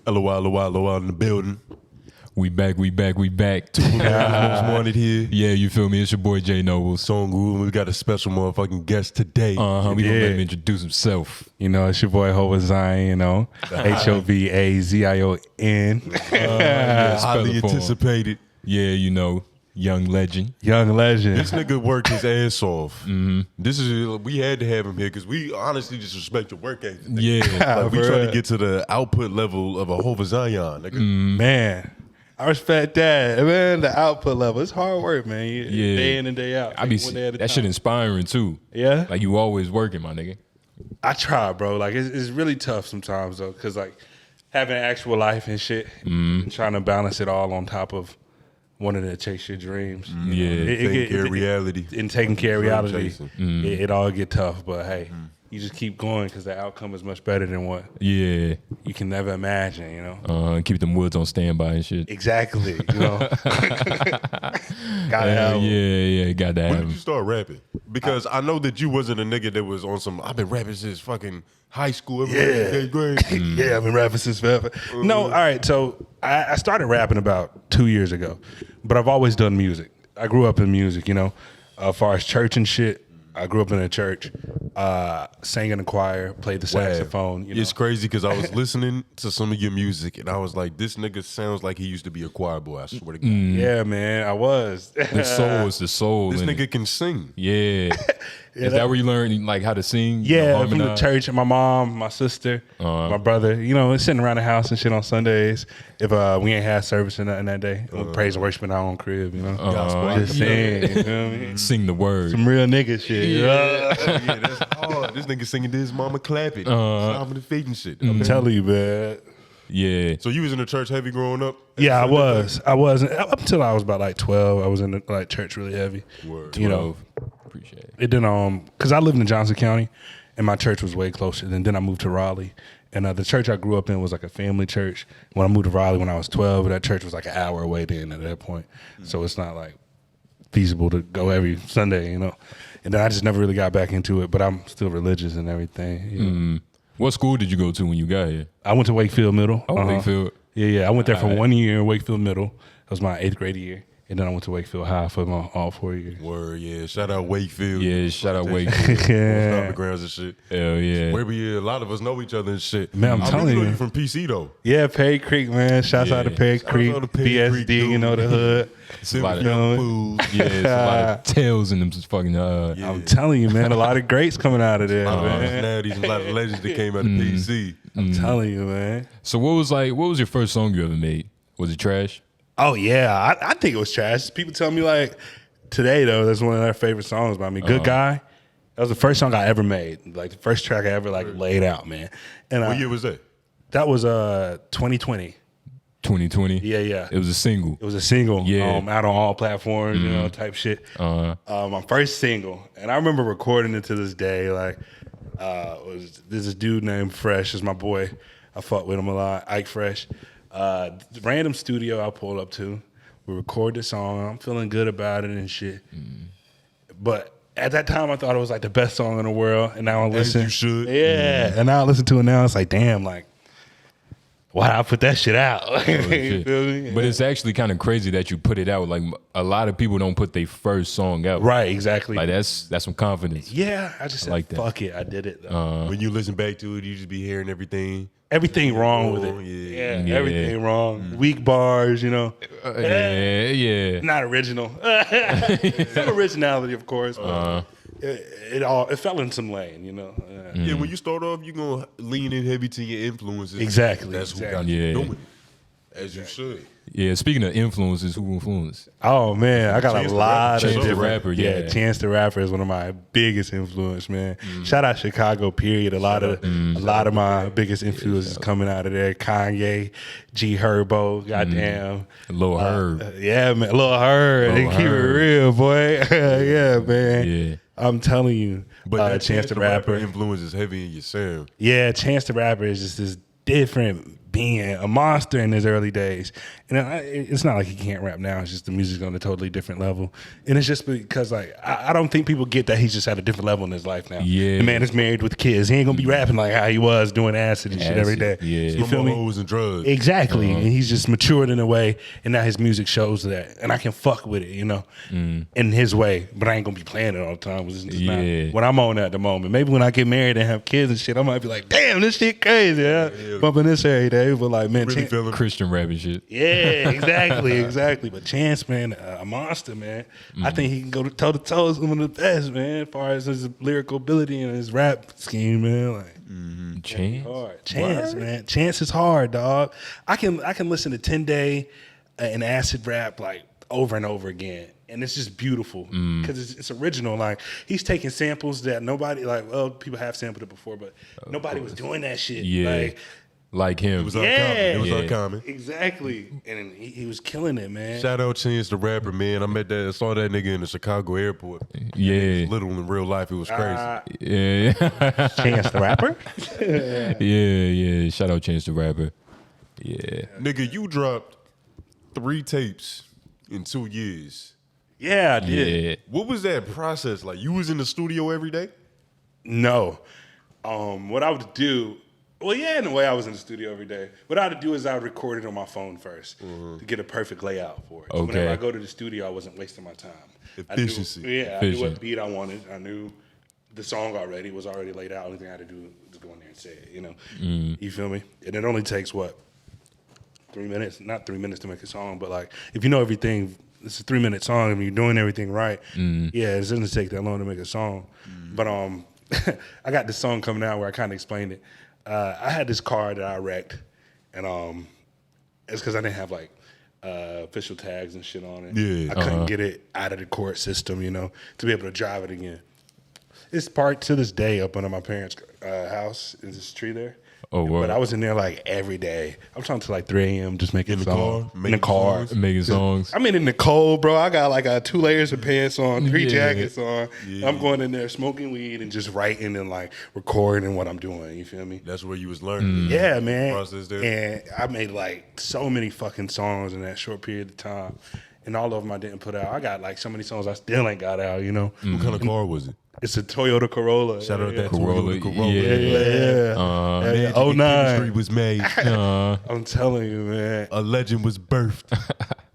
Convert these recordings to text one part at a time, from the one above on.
LOL in the building. We back. Two Most wanted here. Yeah, you feel me? It's your boy Jay Nobles. Song Groove. We got a special motherfucking guest today. We gonna let him introduce himself. You know, it's your boy Hovazion, Hovazion. Highly anticipated. Yeah, young legend. Young legend. This nigga worked his ass off. This is we had to have him here because we honestly just respect your work ethic. Yeah, Like, we trying to get to the output level of a Hovazion, nigga. Man, I respect that. Man, the output level. It's hard work, man. Day in and day out. that shit inspiring too. Yeah? Like you always working, my nigga. I try, bro. Like, it's really tough sometimes, though, because, like, having an actual life and shit, and trying to balance it all on top of wanting to chase your dreams. Taking care of reality. And taking care of reality. Chasing. It all get tough, but hey, you just keep going because the outcome is much better than what you can never imagine, Keep them woods on standby and shit. Exactly, Gotta have them. Yeah, gotta have When did them. you start rapping? Because I know that you wasn't a nigga that was on some, I've been rapping since fucking high school, eighth grade. Yeah, I've been rapping since forever. No, all right, so I started rapping about 2 years ago, but I've always done music. I grew up in music, as far as church and shit. I grew up in a church, sang in a choir, played the saxophone. It's crazy because I was listening to some of your music and I was like, this nigga sounds like he used to be a choir boy, I swear to God. Yeah, man, I was. The soul is the soul. This in nigga it. can sing. Yeah. Is that where you learned like how to sing? Yeah, from the harmonize? church. And my mom, my sister, my brother. Sitting around the house and shit on Sundays. If we ain't had service or nothing that day, praise and worship in our own crib. Gospel. Just sing. You know what I mean? Sing the word. Some real nigga shit. Yeah, that's hard. This nigga singing to his mama clapping, stomping the feet and shit. I'm telling you, man. Yeah. So you was in the church heavy growing up? Yeah, I was. Up until I was about like 12. I was in the church really heavy. Word. Appreciate it. It didn't because I lived in Johnson County, and my church was way closer. And then I moved to Raleigh, and the church I grew up in was like a family church. When I moved to Raleigh when I was 12, that church was like an hour away then at that point. So it's not like feasible to go every Sunday, And then I just never really got back into it. But I'm still religious and everything. What school did you go to when you got here? I went to Wakefield Middle. Wakefield. Yeah. I went there for 1 year in Wakefield Middle. That was my 8th grade year. And then I went to Wakefield High for my all 4 years. Word, yeah. Shout out Wakefield. Yeah, shout out Wakefield. Stomping grounds and shit. Hell yeah. Where a lot of us know each other and shit. Man, I'm telling really know you. you from PC though. Yeah, Perry Creek, man. Shouts out to Perry Shouts Creek, out to Perry BSD, Creek, dude. the hood. Silver of young fools. Yeah, it's a lot of tales in them fucking I'm telling you, man, a lot of greats coming out of there, man. Now these a lot of legends that came out of PC. I'm telling you, man. So what was your first song you ever made? Was it trash? Oh, yeah. I think it was trash. People tell me, like, today, though, that's one of their favorite songs by me. Good Guy. That was the first song I ever made. Like, the first track I ever, laid out, man. And What year was that? That was 2020. 2020? Yeah. It was a single. It was a single, Yeah. out on all platforms, type shit. My first single, and I remember recording it to this day. Like, there's this dude named Fresh, is my boy. I fuck with him a lot, Ike Fresh. Random studio I pulled up to. We record the song. I'm feeling good about it and shit. But at that time, I thought it was like the best song in the world, and now I listen. As you should. Yeah, and now I listen to it now. It's like, damn, like, why did I put that shit out? You feel me? But it's actually kind of crazy that you put it out. Like a lot of people don't put their first song out. Right, exactly. Like that's some confidence. Yeah, I just said, like that. fuck it, I did it. Though. When you listen back to it, you just be hearing everything. Everything wrong with it. Yeah. Everything wrong. Weak bars, Yeah. Not original. Some originality, of course. But it fell in some lane, Yeah, when you start off, you're going to lean in heavy to your influences. Exactly. That's who got Yeah. you doing it. As you should. Yeah, speaking of influences, who influenced? Oh man, I got Chance a the lot Rapper. of Chance the different. Rapper, yeah. Chance the Rapper is one of my biggest influence, man. Shout out Chicago, period. A lot of my biggest influences coming out of there. Kanye, G Herbo, goddamn, Lil Herb. yeah, man, Lil Herb. They keep it real, boy. Yeah, man. Yeah. I'm telling you, But that Chance the Rapper. influence is heavy in your sound. Yeah, Chance the Rapper is just this different being a monster in his early days. And it's not like he can't rap now. It's just the music's on a totally different level. And it's just because like I don't think people get that he's just at a different level in his life now. Yeah. The man is married with kids. He ain't gonna be rapping like how he was doing acid and shit every day. Yeah. You feel me? Hoes and drugs. Exactly. And he's just matured in a way, and now his music shows that. And I can fuck with it, you know, in his way. But I ain't gonna be playing it all the time. It's just not what I'm on at the moment. Maybe when I get married and have kids and shit, I might be like, damn, this shit crazy. Yeah. Bumping this every day. But like, man, Really feeling Christian rap and shit. yeah, exactly. But Chance, man, a monster, man. I think he can go toe to toe with one of the best, man, as far as his lyrical ability and his rap scheme, man. Like, Chance. hard. Chance, man. Chance is hard, dog. I can listen to 10 Day and acid rap like over and over again. And it's just beautiful because it's original. Like he's taking samples that nobody people have sampled it before, but nobody was doing that shit. Yeah. Like him. It was uncommon. It was uncommon. Exactly. And he was killing it, man. Shout out Chance the rapper, man. I saw that nigga in the Chicago airport. Yeah. Little in real life, it was crazy. Yeah. Chance the rapper? yeah. Shout out Chance the Rapper. Yeah. Nigga, you dropped 3 tapes in 2 years. Yeah, I did. Yeah. What was that process like? You was in the studio every day? No. What I would do, well, yeah, in a way I was in the studio every day. What I would do is I would record it on my phone first to get a perfect layout for it. So Okay. whenever I go to the studio, I wasn't wasting my time. Efficiency. I knew what beat I wanted. I knew the song already was already laid out. Only thing I had to do was go in there and say it, you know. You feel me? And it only takes, 3 minutes? Not 3 minutes to make a song, but like if you know everything, it's a 3-minute song and you're doing everything right. Yeah, it doesn't take that long to make a song. But I got this song coming out where I kind of explained it. I had this car that I wrecked, and it's because I didn't have like official tags and shit on it. Yeah. I couldn't get it out of the court system, you know, to be able to drive it again. It's parked to this day up under my parents' house. Is this tree there? Oh, wow. But I was in there like every day. I'm talking to like 3 a.m. just making In the songs. car? In the car. Making songs. I'm in the cold, bro. I got like 2 layers of pants on, 3 Yeah. jackets on. Yeah. I'm going in there smoking weed and just writing and like recording what I'm doing. You feel me? That's where you was learning. Yeah, man. Process there. And I made like so many fucking songs in that short period of time. And all of them I didn't put out. I got like so many songs I still ain't got out, you know? What kind of car was it? It's a Toyota Corolla. Shout out that Corolla. Toyota Corolla. Yeah. Magic Oh, in 09. chemistry was made. I'm telling you, man. A legend was birthed.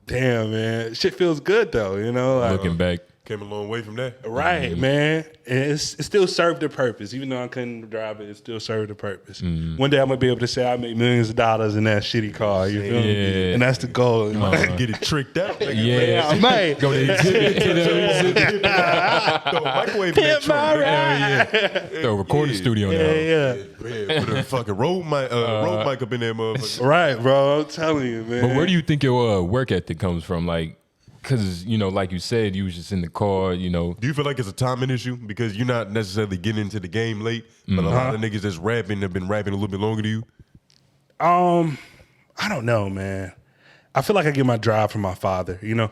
Damn, man. Shit feels good though, you know? Like, Looking back. Came a long way from that. right, man. And it still served a purpose. Even though I couldn't drive it, it still served a purpose. One day I'm going to be able to say I made millions of dollars in that shitty car. You feel me? Yeah. And that's the goal. You know? Get it tricked out. Yeah. I might. Go to the exhibit. Throw a microwave in that Pimp my trunk. ride. The recording studio now. Yeah. Yeah, put a fucking road mic up in there, motherfucker. Right, bro. I'm telling you, man. But where do you think your work ethic comes from? Like, because, you know, like you said, you was just in the car, you know. Do you feel like it's a timing issue? Because you're not necessarily getting into the game late, but a lot of niggas that's rapping have been rapping a little bit longer than you. I don't know, man. I feel like I get my drive from my father, you know?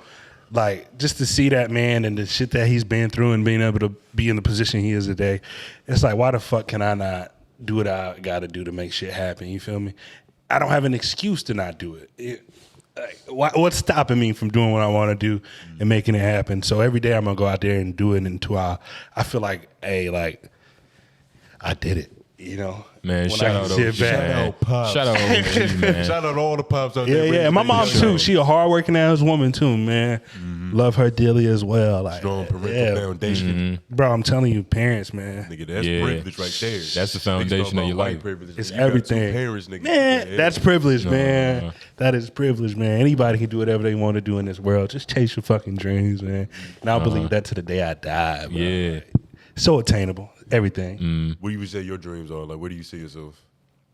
Like, just to see that man and the shit that he's been through and being able to be in the position he is today, it's like, why the fuck can I not do what I got to do to make shit happen? You feel me? I don't have an excuse to not do it. What's stopping me from doing what I want to do and making it happen? So every day I'm going to go out there and do it until I feel like, hey, like, I did it, you know? Man, When shout I out can sit OG, back. man. Pops. Shout out OG, man. Shout out all the pops out Yeah, there. yeah. My mom too. She a hardworking ass woman too, man. Love her dearly as well. Like, Strong parental yeah. foundation. Bro, I'm telling you, parents, man. Nigga, that's Yeah. privilege right there. That's the Niggas foundation talk of your about white life. privilege. It's You got two everything. parents, nigga. Man, Yeah. that's privilege, man. That is privilege, man. Anybody can do whatever they want to do in this world. Just chase your fucking dreams, man. And I'll believe that to the day I die, bro. Yeah. Like, so attainable. Everything. What do you say your dreams are? Like, where do you see yourself?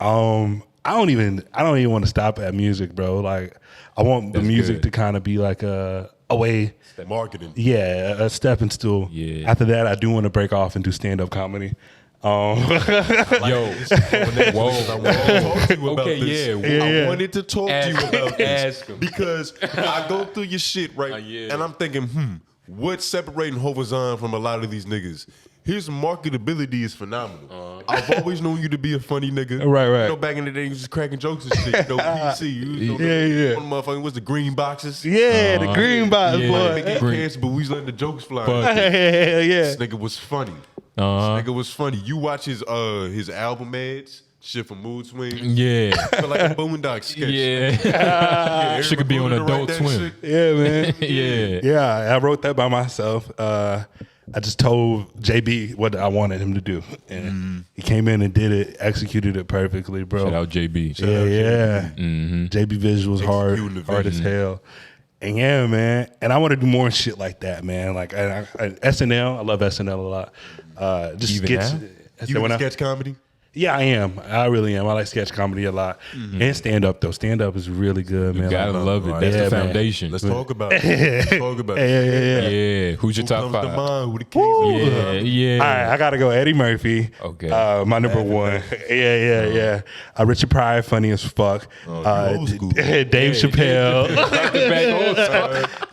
I don't even want to stop at music, bro. Like, I want the That's music good. to kind of be like a way. Marketing. Yeah, a stepping stool. Yeah. After that, I do want to break off and do stand-up comedy. Yo. I Whoa. wanted to talk to you about Okay, this. yeah. I wanted to talk to you Ask about him. this Ask him. because I go through your shit, right? Yeah. And I'm thinking, what's separating Hovazion from a lot of these niggas? his marketability is phenomenal. I've always known you to be a funny nigga. Right. You know, back in the day, you was just cracking jokes and shit. You know, PC. You know, Yeah. One motherfucking was the green boxes. Yeah, the green box, boy. Big pants, but we was letting the jokes fly. Hell yeah. This nigga was funny. This nigga was funny. You watch his album ads, shit from Mood Swings. Yeah. Feel like a Boondock sketch. Yeah. Shit could be on Adult Swim. Yeah, man. Yeah. Yeah, I wrote that by myself. I just told JB what I wanted him to do, and he came in and did it, executed it perfectly, bro. Shout out JB. Yeah. JB visuals hard as hell. And yeah, man. And I want to do more shit like that, man. Like SNL, I love SNL a lot. Just Even sketch. now? You in sketch comedy? Yeah, I am. I really am. I like sketch comedy a lot. And stand up though. Stand up is really good, man. Gotta love it. That's Yeah, the man. foundation. Let's talk about it. Let's talk about it. Yeah. Who's your Who top comes to 5? mind? Who the kings? Yeah. All right, I gotta go Eddie Murphy. Okay. My number one. Yeah. Richard Pryor, funny as fuck. Old school. Dave Chappelle.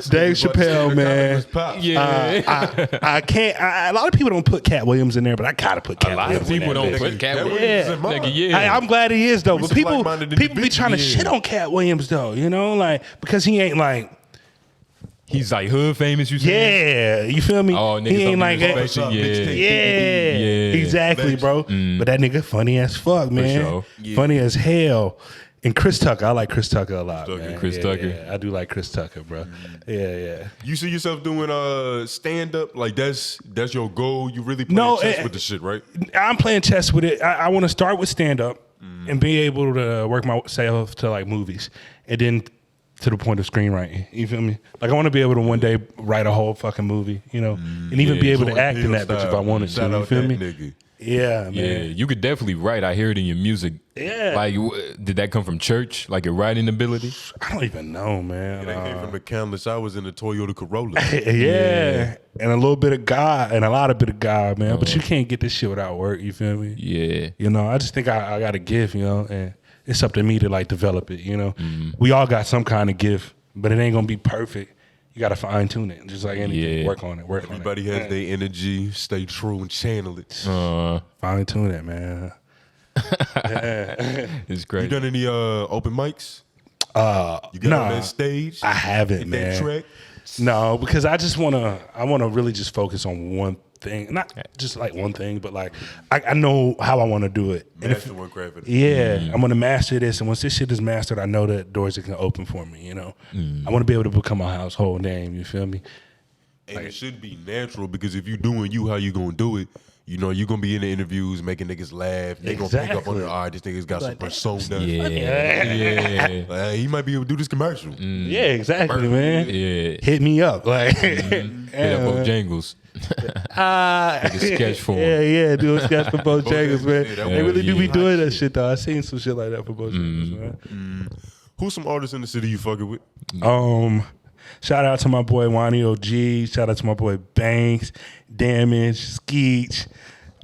Dave Chappelle, man. Yeah. I can't. A lot of people don't put Cat Williams in there, but I gotta put Cat A lot Williams of people in there. don't put Cat Cat Williams. Williams is mine. Nigga, yeah. I'm glad he is though, but some people like-minded be individuals. trying to shit on Cat Williams though, you know, like because he ain't like. He's like hood famous, you say? Yeah, you feel me? Oh, niggas he ain't don't like be that. respecting, Yeah, exactly, bro. But that nigga funny as fuck, man. sure. Funny as hell. And Chris Tucker, I like Chris Tucker a lot. Tucker. Man. Chris Yeah, Tucker. yeah, I do like Chris Tucker, bro. Yeah. You see yourself doing stand up? Like that's your goal? You really playing No, chess with the shit, right? I'm playing chess with it. I want to start with stand up and be able to work myself to like movies, and then to the point of screenwriting. You feel me? Like I want to be able to one day write a whole fucking movie, you know, and even be able to Jordan act in Peele that bitch if I wanted to. Shout You out feel that me? nigga. Yeah, man. Yeah, you could definitely write. I hear it in your music. Yeah. Like, did that come from church? Like your writing ability? I don't even know, man. That came from a countless hours in the Toyota Corolla. Yeah. And a little bit of God and a lot of bit of God, man. But you can't get this shit without work, you feel me? Yeah. You know, I just think I got a gift, you know, and it's up to me to like develop it, you know. We all got some kind of gift, but it ain't gonna be perfect. You gotta fine tune it, just like anything. Yeah. Work on it. Everybody has their energy. Stay true and channel it. Fine tune it, man. It's great. You done any open mics? You got on Nah, that stage? I haven't, Hit man. that track? No, because I just wanna really just focus on one thing, not just like one thing, but like I know how I want to do it. And Master one craft it. yeah, I'm gonna master this, and once this shit is mastered, I know that doors are gonna open for me. You know, I want to be able to become a household name. You feel me? And it should be natural because if you doing you, how you gonna do it? You know, you gonna be in the interviews making niggas laugh. They gonna pick up on it. All right, this nigga's got some persona. Yeah. He might be able to do this commercial. Yeah, exactly, man. Yeah. Hit me up, like Hit up Bojangles. Like a sketch for him. yeah, do a sketch for Bojangles, man. Yeah, that They really do be yeah. doing that shit though. I seen some shit like that for Bojangles, man. Who's some artists in the city you fucking with? Shout out to my boy Wani OG. Shout out to my boy Banks, Damage, Skeech,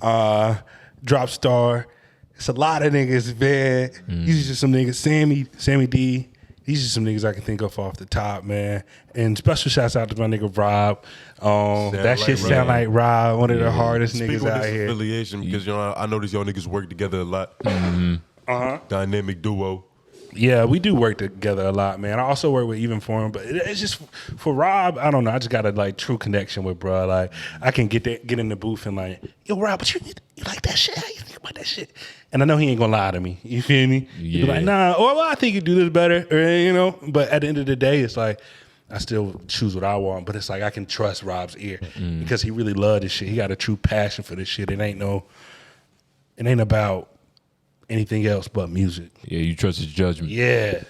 Drop Star. It's a lot of niggas, man. These are just some niggas. Sammy D. These are some niggas I can think of off the top, man. And special shouts out to my nigga Rob. That shit sound like Rob, one of the hardest Speaking niggas of out this here. affiliation, because you know I notice y'all niggas work together a lot. Dynamic duo. Yeah, we do work together a lot, man. I also work with Even Forum, but it's just for Rob. I don't know. I just got a like true connection with bro. Like I can get in the booth and like, yo, Rob, but you like that shit? How you think about that shit? And I know he ain't gonna lie to me. You feel me? He be like, nah, or well, I think you do this better, or you know. But at the end of the day, it's like I still choose what I want. But it's like I can trust Rob's ear because he really loved this shit. He got a true passion for this shit. It ain't about anything else but music. Yeah, you trust his judgment. Yeah.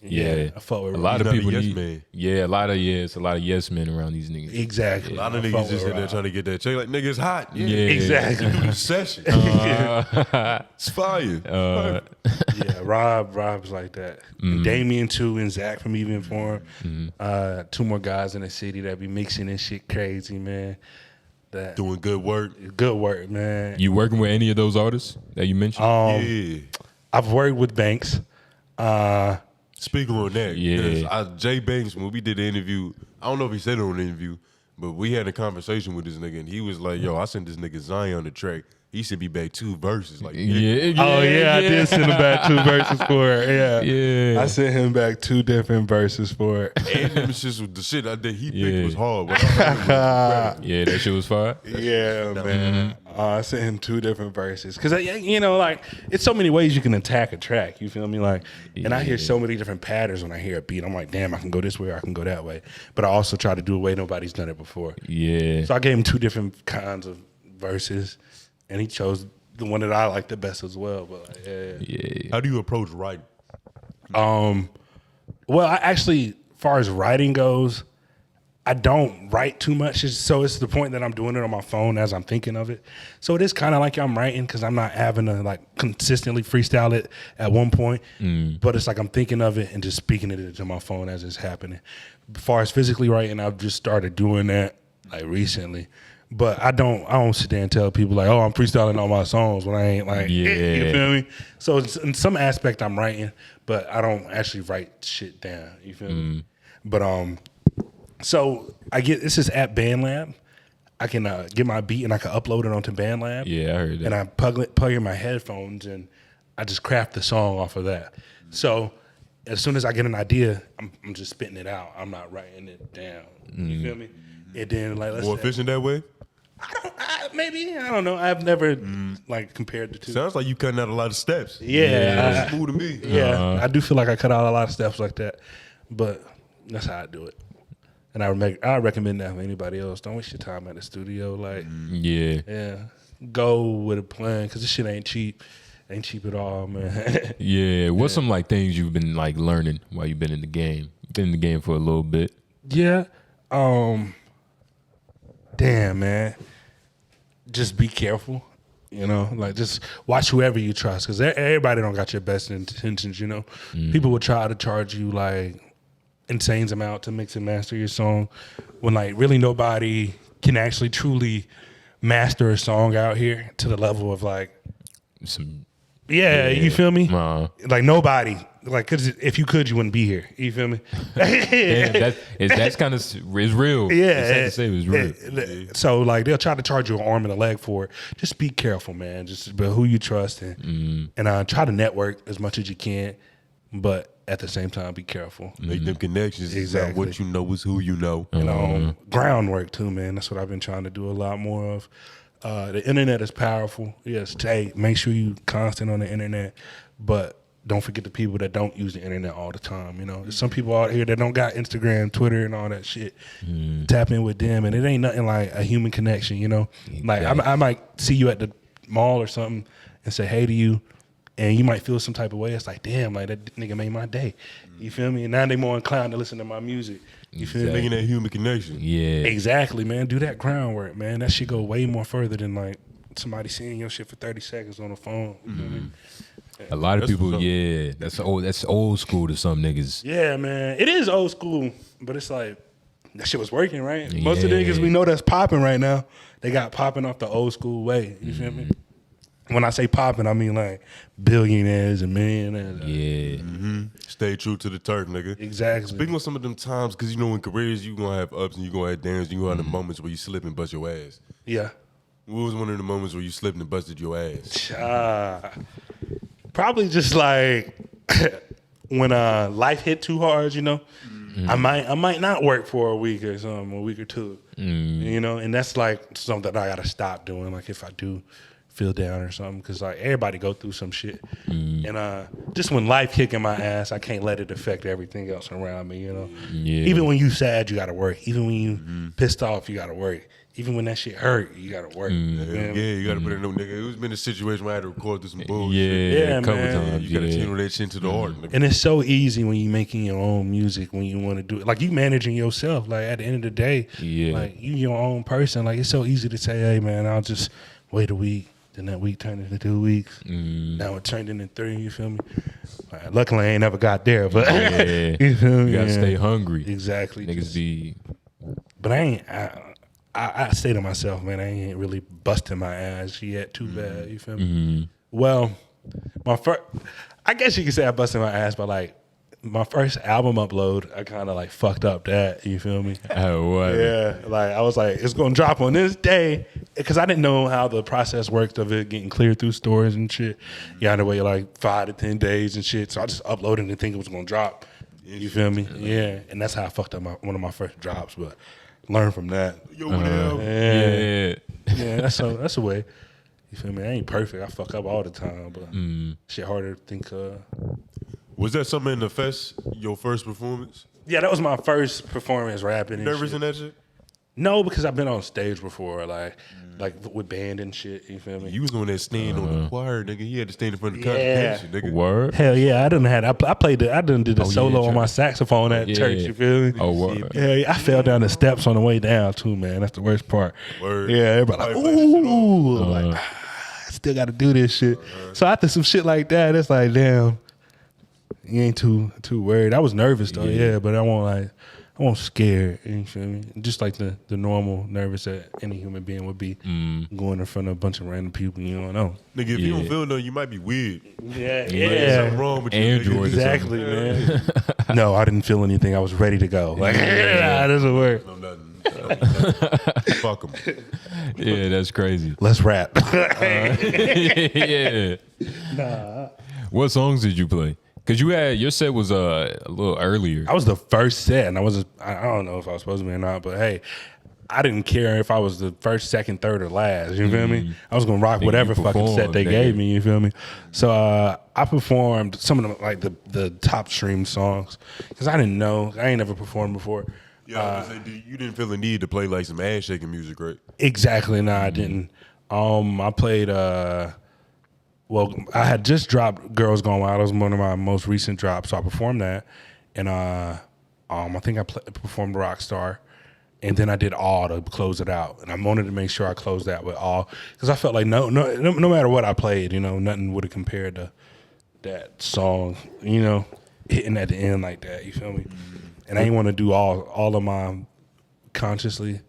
Yeah. I fuck with a lot He's of not a people yes need. man. Yeah, it's a lot of yes men around these niggas. Exactly. A lot of I niggas fuck just with in there Rob. trying to get that check. Like, nigga, it's hot. Yeah. Exactly. Do the session. It's fire. Yeah, Rob's like that. And Damien too, and Zach from Even Forum. Two more guys in the city that be mixing this shit crazy, man. That Doing good work. good work, man. You working with any of those artists that you mentioned? Yeah. I've worked with Banks. Speaking on that, Yeah. Jay Banks, when we did the interview, I don't know if he said it on the interview, But we had a conversation with this nigga, and he was like, "Yo, I sent this nigga Zion the track. He should be back 2 verses." Like, I did send him back 2 verses for it. Yeah. I sent him back 2 different verses for it. and them shits was the shit that he picked was hard. What I heard was Yeah, that shit was fire. Yeah, man. I sent him 2 different verses because you know, like it's so many ways you can attack a track. You feel me? Like, and I hear so many different patterns when I hear a beat. I'm like, damn, I can go this way or I can go that way. But I also try to do a way nobody's done it before. Yeah. So I gave him 2 different kinds of verses, and he chose the one that I like the best as well. But like, Yeah. How do you approach writing? Well, I actually, as far as writing goes, I don't write too much. So it's the point that I'm doing it on my phone as I'm thinking of it. So it is kind of like I'm writing because I'm not having to like consistently freestyle it at one point. But it's like I'm thinking of it and just speaking it into my phone as it's happening. As far as physically writing, I've just started doing that like recently. But I don't sit there and tell people like, oh, I'm freestyling all my songs when I ain't like, you feel me? So it's, in some aspect I'm writing, but I don't actually write shit down. You feel me? But so I get this is at BandLab. I can get my beat and I can upload it onto BandLab. Yeah, I heard that. And I plug in my headphones and I just craft the song off of that. So as soon as I get an idea, I'm just spitting it out. I'm not writing it down. You feel me? And then like let's More say, efficient that way? I don't know. I've never like compared the two. Sounds like you cutting out a lot of steps. Yeah, Smooth to me. Yeah, I do feel like I cut out a lot of steps like that, but that's how I do it. And I recommend that for anybody else. Don't waste your time at the studio. Like, yeah, go with a plan because this shit ain't cheap. Ain't cheap at all, man. Yeah. What's some like things you've been like learning while you've been in the game? Been in the game for a little bit. Yeah. Damn, man. Just be careful. You know, like just watch whoever you trust because everybody don't got your best intentions. You know, people will try to charge you like insane amount to mix and master your song when like really nobody can actually truly master a song out here to the level of like Some. you feel me? Like nobody. Like, cause if you could, you wouldn't be here. You feel me? Damn, that's kind of is real. Yeah, it's sad to say it was real. So like they'll try to charge you an arm and a leg for it. Just be careful, man. Just be who you trust and try to network as much as you can, but at the same time be careful. Make them connections. Exactly. What you know is who you know. And groundwork too, man. That's what I've been trying to do a lot more of. The internet is powerful. Yes, make sure you constant on the internet, but don't forget the people that don't use the internet all the time. You know, there's some people out here that don't got Instagram, Twitter, and all that shit. Tap in with them, and it ain't nothing like a human connection. You know, like I might see you at the mall or something and say hey to you, and you might feel some type of way. It's like, damn, like that nigga made my day. You feel me? And now they more inclined to listen to my music. You feel me? Making that human connection. Yeah. Exactly, man. Do that groundwork, man. That shit go way more further than like somebody seeing your shit for 30 seconds on the phone. You feel me? A lot of people, that's old school to some niggas. Yeah, man. It is old school, but it's like that shit was working, right? Most of the niggas we know that's popping right now, they got popping off the old school way. You feel me? When I say popping, I mean like billionaires and millionaires. Yeah. Stay true to the turf, nigga. Exactly. Speaking of some of them times, because you know in careers you gonna have ups and you gonna have downs. You gonna have the moments where you slip and bust your ass. Yeah. What was one of the moments where you slipped and busted your ass? Probably just like when life hit too hard, you know. I might not work for a week or something, a week or two. You know, and that's like something that I gotta stop doing. Like if I do feel down or something, because like everybody go through some shit, and just when life kicking my ass, I can't let it affect everything else around me. You know, even when you sad, you gotta work. Even when you pissed off, you gotta work. Even when that shit hurt, you gotta work. You gotta put it in them, nigga. It was been a situation where I had to record through some bullshit. Yeah, a couple man. times. You gotta channel that shit into the art, nigga. And it's so easy when you making your own music, when you want to do it. Like you managing yourself. Like at the end of the day, like you your own person. Like it's so easy to say, hey man, I'll just wait a week. Then that week turned into 2 weeks. Now it turned into 3. You feel me? Luckily, I ain't never got there, but you feel me? You gotta stay hungry. Exactly. Niggas be. But I say to myself, man, I ain't really busting my ass yet too bad. You feel me? Well, I guess you could say I busted my ass by like my first album upload, I kind of like fucked up that. You feel me? Oh, what? Yeah, like I was like, it's gonna drop on this day because I didn't know how the process worked of it getting cleared through stores and shit. You had to wait like 5 to 10 days and shit. So I just uploaded and think it was gonna drop. You feel me? Yeah, and that's how I fucked up one of my first drops. But learn from that. Yeah, that's a way. You feel me? I ain't perfect. I fuck up all the time, but shit harder to think of. Was that something in the fest? Your first performance? Yeah, that was my first performance rapping. And Nervous shit. in that shit? No, because I've been on stage before, like with band and shit. You feel me? You was on that stand on the choir, nigga. You had to stand in front of the congregation, nigga. Word? Hell yeah, I did a solo on my saxophone at church. You feel me? Oh, word. Yeah, I fell down the steps on the way down too, man. That's the worst part. Word. Yeah, everybody like, ooh, like I still got to do this shit. So after some shit like that, it's like, damn, you ain't too worried. I was nervous though, yeah, but I won't scared. You feel me? Just like the normal nervous that any human being would be going in front of a bunch of random people you don't know. Nigga, if you don't feel nothing, you might be weird. Yeah, There's something wrong with you. Android. Exactly, man. No, I didn't feel anything. I was ready to go. Like, that doesn't work. No, nothing. Fuck them. Yeah, that's crazy. Let's rap. Yeah. Nah. What songs did you play? Because your set was a little earlier. I was the first set, and I don't know if I was supposed to be or not, but hey, I didn't care if I was the first, second, third, or last. You feel me? I was gonna rock whatever fucking set they gave me. You feel me? So I performed some of them, like the top stream songs, because I didn't know. I ain't never performed before. Yeah, you didn't feel the need to play like some ass shaking music, right? Exactly. No, I didn't. I played. Well, I had just dropped "Girls Gone Wild." It was one of my most recent drops, so I performed that, and I think I performed "Rockstar," and then I did "All" to close it out, and I wanted to make sure I closed that with "All" because I felt like no matter what I played, nothing would have compared to that song, hitting at the end like that. You feel me? And I didn't want to do all of my consciously.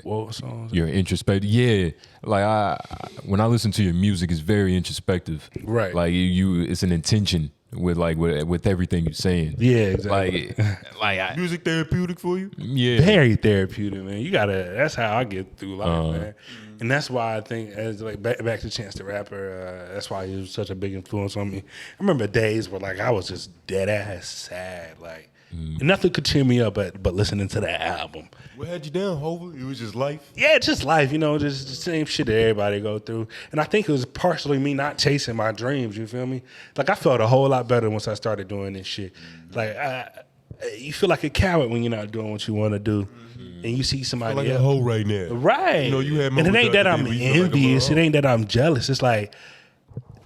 What songs? You're introspective. Yeah. Like when I listen to your music, it's very introspective. Right. Like it's an intention with everything you're saying. Yeah, exactly. Like Music therapeutic for you? Yeah. Very therapeutic, man. That's how I get through life, man. And that's why I think, as like back to Chance the Rapper, that's why he was such a big influence on me. I remember days where like I was just dead ass sad, like. And nothing could cheer me up but listening to that album. What had you down, Hova? It was just life? Yeah, just life, just the same shit that everybody go through. And I think it was partially me not chasing my dreams, you feel me? Like, I felt a whole lot better once I started doing this shit. Like, you feel like a coward when you're not doing what you want to do. And you see somebody like else. a hoe right now. Right. You had and it ain't that I'm where you feel like envious. It ain't that I'm jealous. It's like,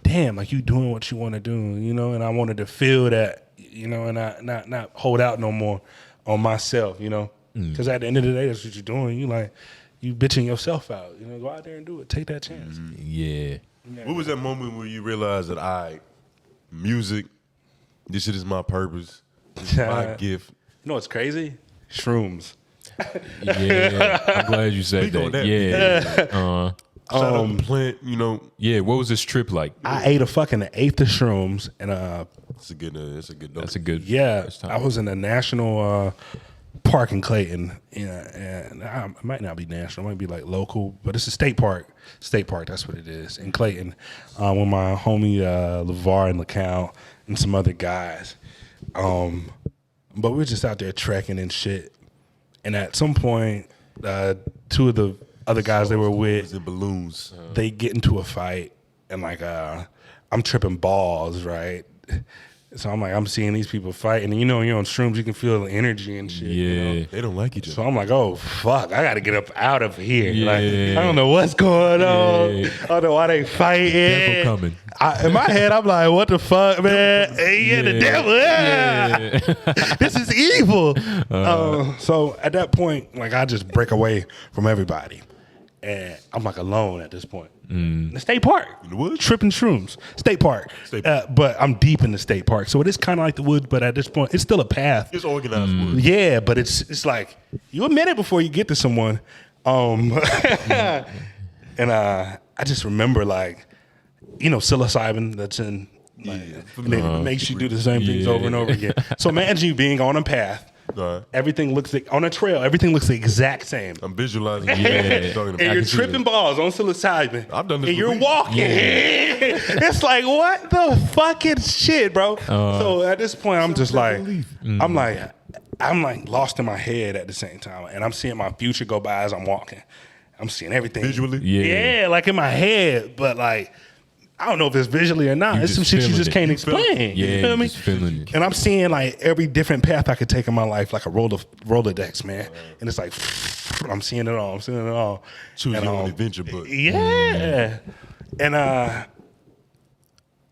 damn, like you doing what you want to do, and I wanted to feel that, and not hold out no more on myself, because at the end of the day, that's what you're doing. You bitching yourself out, go out there and do it. Take that chance. Yeah. What was that moment where you realized that music, this shit is my purpose, this is my gift? You know what's crazy? Shrooms. Yeah. I'm glad you said Speak on that. that. Yeah. Shout out to Plant, Yeah, what was this trip like? I ate a fucking eighth of shrooms, and It's a good dose. That's a good yeah, time. I was in a national park in Clayton, and it might not be national, it might be like local, but it's a state park. State park, that's what it is, in Clayton, with my homie LeVar and LeCount and some other guys. But we were just out there trekking and shit, and at some point, two of the other guys they were with, in balloons. they get into a fight, and like I'm tripping balls, right? So I'm seeing these people fight, and you're on shrooms, you can feel the energy and shit. Yeah. They don't like each other. So I'm like, oh fuck, I gotta get up out of here. Yeah. Like, I don't know what's going on. Yeah. I don't know why they fighting. Devil coming. In my head, I'm like, what the fuck, man? Yeah, the devil. Yeah. This is evil. So at that point, like I just break away from everybody. And I'm like alone at this point. The state park. In the woods? Tripping shrooms. State park. But I'm deep in the state park. So it is kind of like the woods, but at this point, it's still a path. It's organized woods. Yeah, but it's like you a minute before you get to someone. And I just remember like, psilocybin that's in Like, and then it makes you do the same things over and over again. So imagine you being on a path. Everything looks like, on a trail. Everything looks the exact same. I'm visualizing. And you're tripping balls on psilocybin. I've done this. And you're walking. It's like, what the fucking shit, bro? So at this point, I'm just like, I'm like lost in my head at the same time, and I'm seeing my future go by as I'm walking. I'm seeing everything visually. Yeah, like in my head, but like, I don't know if it's visually or not. It's some shit you just can't explain. Yeah, you feel me? just feeling it. And I'm seeing like every different path I could take in my life, like a Rolodex, man. And it's like, I'm seeing it all. I'm seeing it all. Choose your own adventure book. Yeah. And I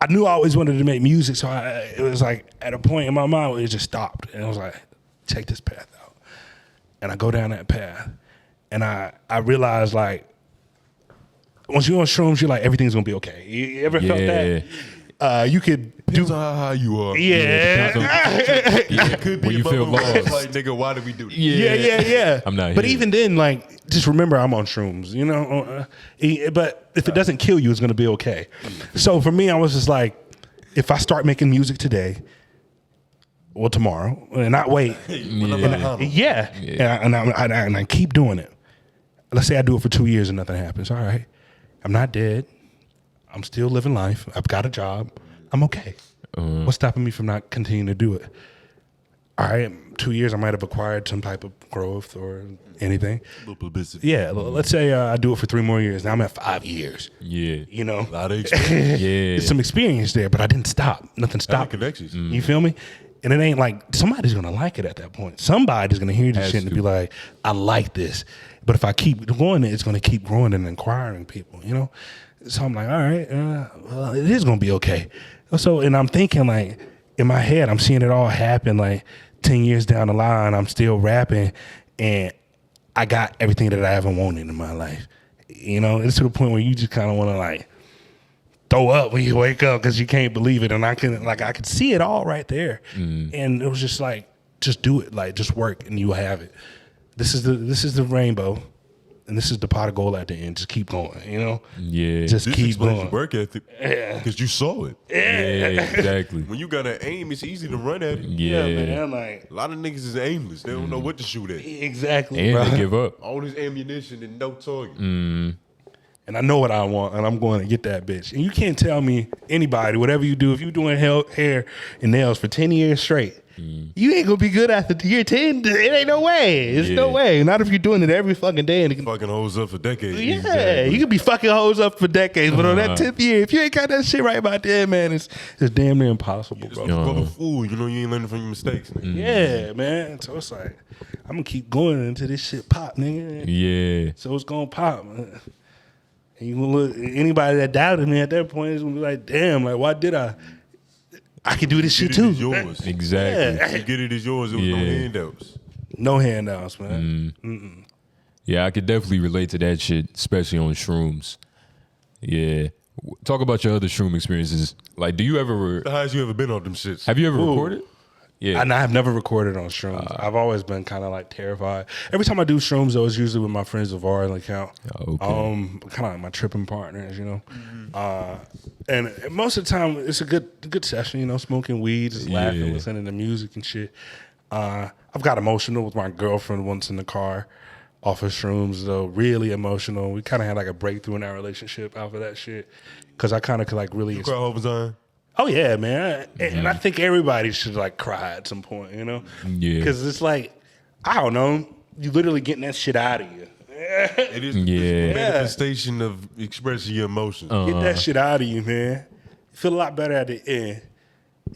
knew I always wanted to make music, so it was like at a point in my mind where it just stopped. And I was like, check this path out. And I go down that path. And I realized, like, once you're on shrooms, you're like, everything's gonna be okay. You ever felt that? You could Depends on how high you are. It could be when you feel lost. Like, nigga, why did we do this? Yeah. I'm not But here. even then, like, just remember I'm on shrooms, you know? But if it doesn't kill you, it's gonna be okay. So for me, I was just like, if I start making music today, well, tomorrow, and not wait. And I keep doing it. Let's say I do it for 2 years and nothing happens. All right. I'm not dead. I'm still living life. I've got a job. I'm okay. What's stopping me from not continuing to do it? All right, 2 years, I might have acquired some type of growth or anything. A little publicity. Yeah, let's say I do it for 3 more years. Now I'm at 5 years. Yeah. You know? A lot of experience. There's some experience there, but I didn't stop. Nothing stopped. Connections. You feel me? And it ain't like somebody's gonna like it at that point. Somebody's gonna hear this shit and be like, I like this. But if I keep doing it, it's gonna keep growing and inquiring people, you know? So I'm like, all right, well, it is gonna be okay. So, and I'm thinking, like, in my head, I'm seeing it all happen, like 10 years down the line, I'm still rapping and I got everything that I ever wanted in my life. You know, it's to the point where you just kind of want to like throw up when you wake up because you can't believe it. And I could see it all right there. And it was just like, just do it, like just work and you'll have it. This is the rainbow. And this is the pot of gold at the end. Just keep going, you know? Yeah. Just This keep explains going. your work ethic. Because you saw it. Yeah, exactly. When you got an aim, it's easy to run at it. Yeah. man. Like, A lot of niggas is aimless. They don't know what to shoot at. exactly, And bro. they give up. All this ammunition and no target. And I know what I want, and I'm going to get that bitch. And you can't tell me, anybody, whatever you do, if you're doing hair and nails for 10 years straight, you ain't going to be good after year 10. It ain't no way. It's no way. Not if you're doing it every fucking day. And Fucking hoes up for decades. yeah, Exactly. you could be fucking hoes up for decades, but on that 10th year, if you ain't got that shit right about there, man, it's damn near impossible, Just bro. fuck a fool. You know you ain't learning from your mistakes. Nigga. Yeah, man. So it's like, I'm going to keep going until this shit pop, nigga. Yeah. So it's going to pop, man. And you gonna look, anybody that doubted me at that point is gonna be like, damn, like, why did I can do this shit Get it too. is yours. Exactly. You get it as yours. There was no Yeah. handouts. No handouts, man. Yeah, I could definitely relate to that shit, especially on shrooms. Yeah. Talk about your other shroom experiences. Like, do you ever... The highest you ever been on them shits. Have you ever recorded? Yeah. And I have never recorded on shrooms. I've always been kind of like terrified. Every time I do shrooms, though, it's usually with my friends of ours account. Okay. Kind of like my tripping partners, you know. And most of the time, it's a good session, you know, smoking weed, just laughing, Yeah. listening to music and shit. I've got emotional with my girlfriend once in the car off of shrooms, though, really emotional. We kind of had like a breakthrough in our relationship off of that shit because I kind of could like really. You cry Hovazion? Oh yeah, man, and I think everybody should like cry at some point, you know? Yeah. Because it's like, I don't know, you literally getting that shit out of you. It is Yeah. it's a manifestation of expressing your emotions. Get that shit out of you, man. You feel a lot better at the end.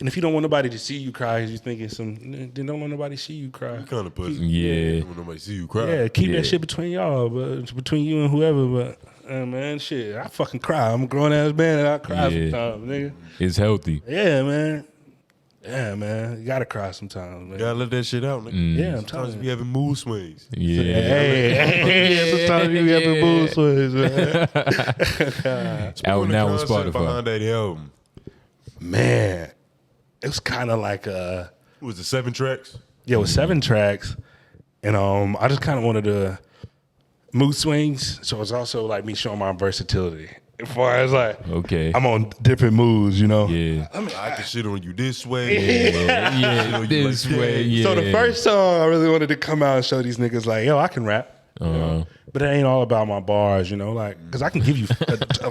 And if you don't want nobody to see you cry, you're thinking then don't let nobody see you cry. You kind of pussy. Yeah. When nobody see you cry. Yeah, keep Yeah. that shit between y'all, but between you and whoever. But man, shit, I fucking cry. I'm a grown ass man, and I cry Yeah. sometimes, nigga. It's healthy. Yeah, man. Yeah, man. You gotta cry sometimes, man. You gotta let that shit out, nigga. Yeah, I'm Sometimes telling you you. be having mood swings. Yeah. Hey, sometimes you be having mood swings, man. Out now on Concept Spotify. behind that album. Man, it was kind of like It was the 7 tracks. it was 7 tracks, and I just kind of wanted to mood swings. So it's also like me showing my versatility. As far as like, Okay. I'm on different moods, you know. Yeah. I can shit on you this way. Yeah. This way. Yeah. So the first song I really wanted to come out and show these niggas like, yo, I can rap. You know? But it ain't all about my bars, you know, like, because I can give you a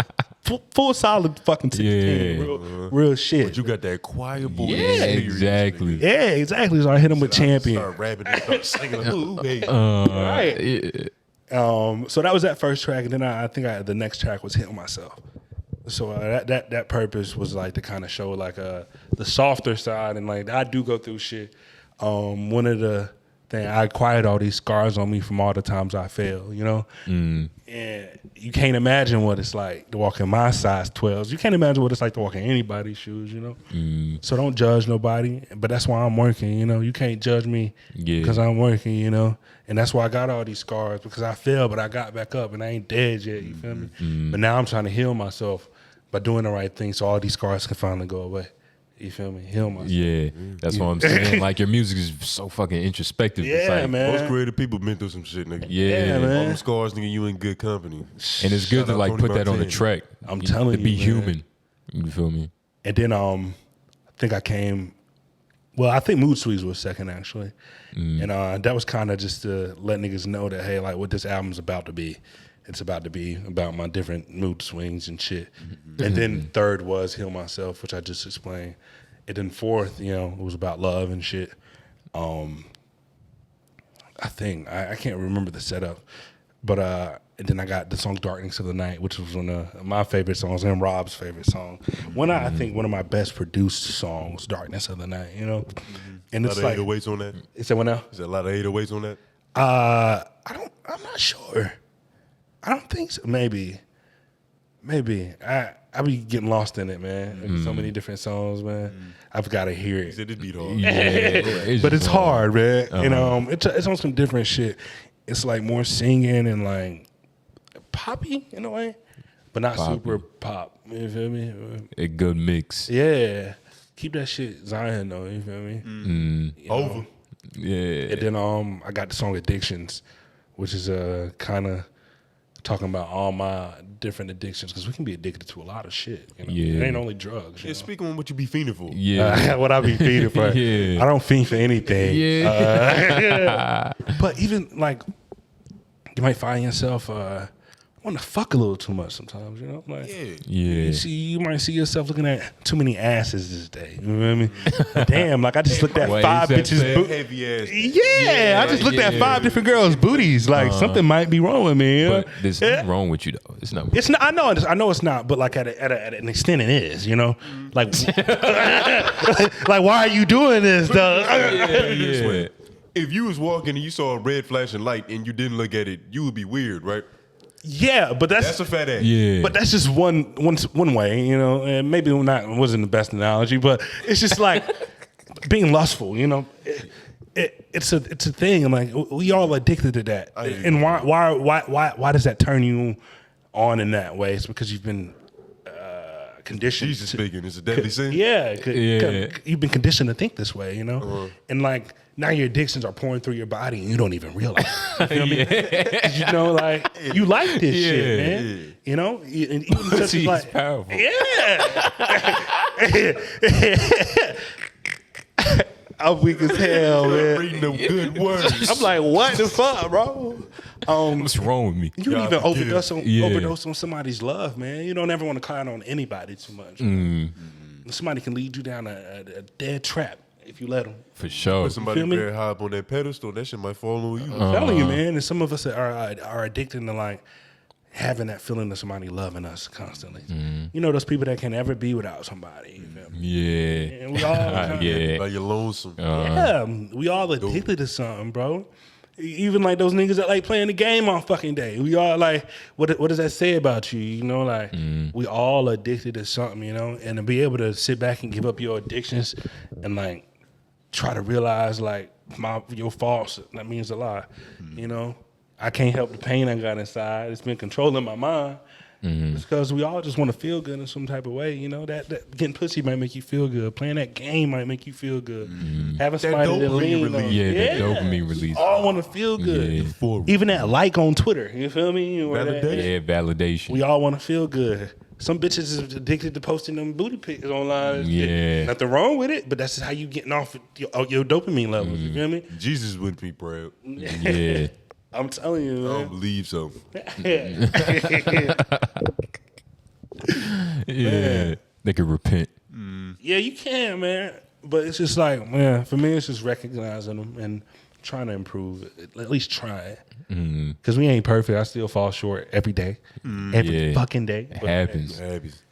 full solid fucking 16, real shit. But you got that choir boy. Yeah, exactly. Yeah, exactly. So I hit him with Champion. Start rapping and start singing. Like, ooh, hey. Right. Yeah. So that was that first track, and then I think the next track was Hit Myself. So that purpose was like to kind of show like the softer side, and like I do go through shit. One of the things I acquired all these scars on me from all the times I failed, you know. And you can't imagine what it's like to walk in my size 12s. You can't imagine what it's like to walk in anybody's shoes, you know. So don't judge nobody, but that's why I'm working, you know. You can't judge me because I'm working, you know. And that's why I got all these scars, because I failed, but I got back up, and I ain't dead yet, you feel me? But now I'm trying to heal myself by doing the right thing so all these scars can finally go away. You feel me? Heal myself. Yeah, that's what I'm saying. Like, your music is so fucking introspective. Yeah, it's like, man. Most creative people been through some shit, nigga. Yeah, man. All them scars, nigga, you in good company. And it's good Shout to out like Tony put that on the Montana. track. I'm telling to be you, man. human. You feel me? And then I think I came. Well, I think Mood Swings was second actually, and that was kind of just to let niggas know that hey, like what this album's about to be. It's about to be about my different mood swings and shit. And then third was Heal Myself, which I just explained. And then fourth, you know, it was about love and shit. I think I can't remember the setup, but and then I got the song "Darkness of the Night," which was one of my favorite songs and Rob's favorite song. I think one of my best produced songs, "Darkness of the Night." You know, and A it's lot like of 808s on that. is that one now? Is there a lot of 808s on that? I'm not sure. I don't think so. Maybe. I be getting lost in it, man. There's so many different songs, man. I've got to hear He it. said this beat hard. Yeah, But it's hard, man. And it's on some different shit. It's like more singing and like poppy in a way, but not Poppy. super pop. You feel me? A good mix. Yeah. Keep that shit Zion though. You feel me? You know? Over. Yeah. And then I got the song Addictions, which is kind of talking about all my different addictions, because we can be addicted to a lot of shit. You know? Yeah. It ain't only drugs. You Yeah, know? speak on what you be fiending for. Yeah. What I be feeding for. Yeah. I don't fiend for anything. Yeah. But even like, you might find yourself want to fuck a little too much sometimes, you know? Like, Yeah. you might see yourself looking at too many asses this day. You know what I mean? Damn, like I just looked at Wait, 5 is that bitches. fair? Heavy ass. Yeah, I just looked at 5 different girls' booties. Like something might be wrong with me. You know? But there's nothing wrong with you though. It's not. It's not. I know it's not. But like at an extent, it is. You know, like like why are you doing this, though? Yeah. If you was walking and you saw a red flashing light and you didn't look at it, you would be weird, right? Yeah, but That's a fat ass. Yeah. But that's just one way, you know, and maybe wasn't the best analogy, but it's just like being lustful, you know. It's a thing. I'm like, we all addicted to that, and why does that turn you on in that way? It's because you've been conditioned. Jesus speaking, it's a deadly sin. Yeah, Yeah. you've been conditioned to think this way, you know, and like now your addictions are pouring through your body and you don't even realize. You feel me? 'Cause you know, like you like this shit, man. You know, and even such as Pussy is like, powerful. I'm weak as hell, man. Reading them good words. I'm like, what the fuck, bro? What's wrong with me? You don't even overdose Yeah. on somebody's love, man. You don't ever want to count on anybody too much. Somebody can lead you down a dead trap if you let them. For sure. Put somebody feel me? very high up on that pedestal, that shit might fall on you. I'm telling you, man. And some of us are addicted to like having that feeling of somebody loving us constantly. You know, those people that can never be without somebody. You feel me? Yeah. And we all, Yeah. Like you're lonesome. yeah, we all addicted to something, bro. Even like those niggas that like playing the game on fucking day. We all like, what does that say about you? You know, like we all addicted to something, you know, and to be able to sit back and give up your addictions and like try to realize like your faults, that means a lot. You know, I can't help the pain I got inside. It's been controlling my mind. It's because we all just want to feel good in some type of way. You know, that getting pussy might make you feel good. Playing that game might make you feel good. Having somebody to lean on. That dopamine release. All want to feel good. Yeah. Even that like on Twitter. You feel me? Validation. Validation. We all want to feel good. Some bitches is addicted to posting them booty pics online. Yeah. Nothing wrong with it, but that's how you getting off your dopamine levels. You feel me? Jesus wouldn't be proud. Yeah. I'm telling you, I man. don't believe so. Yeah. They could repent. Yeah, you can, man. But it's just like, man, for me, it's just recognizing them and trying to improve it. At least try it. Because we ain't perfect. I still fall short every day. Every fucking day. It happens.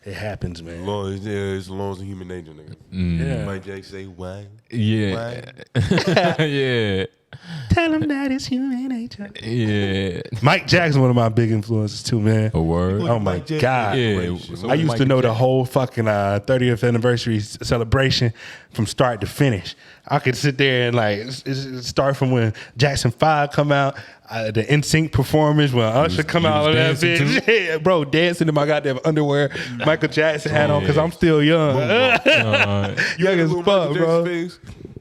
It happens, man. As long as human nature, nigga. Yeah. Mike Jack say, why? Yeah. Yeah. Tell him that it's human nature. Yeah. Mike Jackson, one of my big influences too, man. A word. Oh my God. Yeah. I used to know the whole fucking 30th anniversary celebration from start to finish. I could sit there and like start from when Jackson 5 come out, the NSYNC performance, when Usher come out of that bitch. Yeah, bro, dancing in my goddamn underwear Michael Jackson had on because I'm still young. Young as fuck, bro.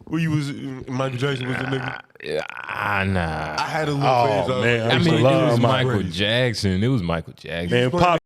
Where you was, Michael Jackson was the nigga? Nah. I had a little phase. Man, I mean, it was love Michael Jackson. It was Michael Jackson. Man, Pop